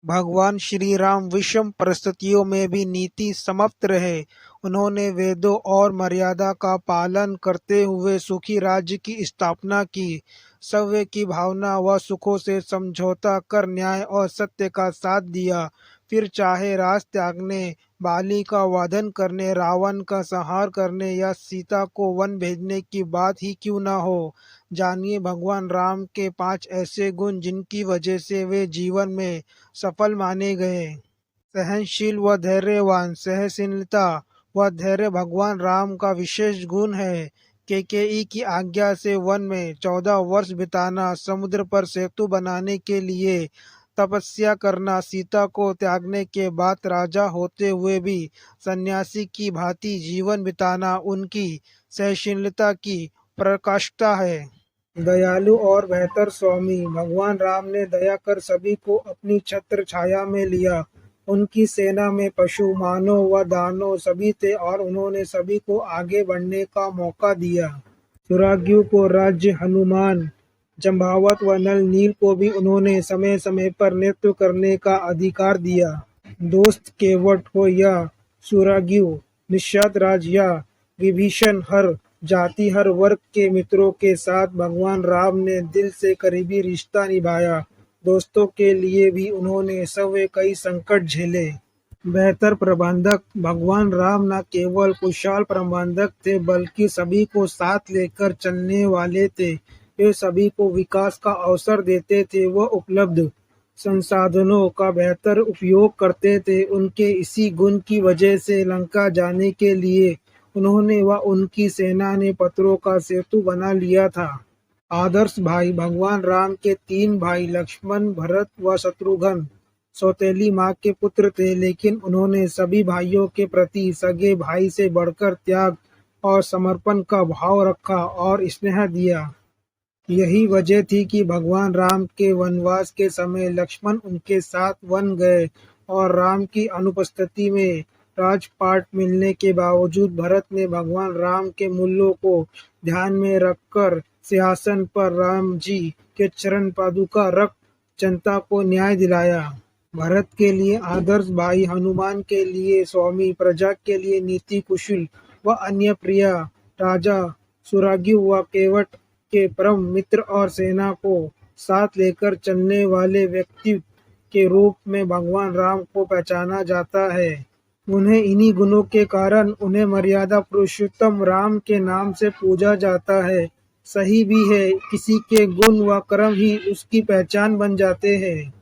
भगवान श्री राम विषम परिस्थितियों में भी नीति समाप्त रहे। उन्होंने वेदों और मर्यादा का पालन करते हुए सुखी राज्य की स्थापना की। सव्य की भावना व सुखों से समझौता कर न्याय और सत्य का साथ दिया। फिर चाहे राज त्यागने, बाली का वधन करने, रावण का संहार करने या सीता को वन भेजने की बात ही क्यों न हो, जानिए भगवान राम के 5 ऐसे गुण जिनकी वजह से वे जीवन में सफल माने गए। सहनशील व धैर्यवान। सहनशीलता व धैर्य भगवान राम का विशेष गुण है। कैकेयी की आज्ञा से वन में 14 वर्ष बिताना, समुद्र पर सेतु बनाने के लिए तपस्या करना, सीता को त्यागने के बाद राजा होते हुए भी सन्यासी की भांति जीवन बिताना उनकी सहनशीलता की पराकाष्ठा है। दयालु और बेहतर स्वामी। भगवान राम ने दया कर सभी को अपनी छत्र छाया में लिया। उनकी सेना में पशु, मानव व दानव सभी थे और उन्होंने सभी को आगे बढ़ने का मौका दिया। सुराग्यु को राज्य, हनुमान, जम्बावत व नल नील को भी उन्होंने समय समय पर नेतृत्व करने का अधिकार दिया। दोस्त केवट हो या सुराग्यु, निषाद राज या विभीषण, हर जाति हर वर्ग के मित्रों के साथ भगवान राम ने दिल से करीबी रिश्ता निभाया। दोस्तों के लिए भी उन्होंने सवे कई संकट झेले। बेहतर प्रबंधक। भगवान राम न केवल कुशल प्रबंधक थे बल्कि सभी को साथ लेकर चलने वाले थे। वे सभी को विकास का अवसर देते थे व उपलब्ध संसाधनों का बेहतर उपयोग करते थे। उनके इसी गुण की वजह से लंका जाने के लिए उन्होंने व उनकी सेना ने पत्थरों का सेतु बना लिया था। आदर्श भाई। भगवान राम के 3 भाई लक्ष्मण, भरत व शत्रुघ्न सौतेली माँ के पुत्र थे, लेकिन उन्होंने सभी भाइयों के प्रति सगे भाई से बढ़कर त्याग और समर्पण का भाव रखा और स्नेह दिया। यही वजह थी कि भगवान राम के वनवास के समय लक्ष्मण उनके साथ वन गए और राम की अनुपस्थिति में राजपाट मिलने के बावजूद भरत ने भगवान राम के मूल्यों को ध्यान में रखकर सिंहासन पर राम जी के चरण पादुका रख जनता को न्याय दिलाया। भरत के लिए आदर्श भाई, हनुमान के लिए स्वामी, प्रजा के लिए नीति कुशल व अन्य प्रिय, राजा सुराग्यु व केवट के परम मित्र और सेना को साथ लेकर चलने वाले व्यक्ति के रूप में भगवान राम को पहचाना जाता है। उन्हें इन्हीं गुणों के कारण उन्हें मर्यादा पुरुषोत्तम राम के नाम से पूजा जाता है। सही भी है, किसी के गुण व कर्म ही उसकी पहचान बन जाते हैं।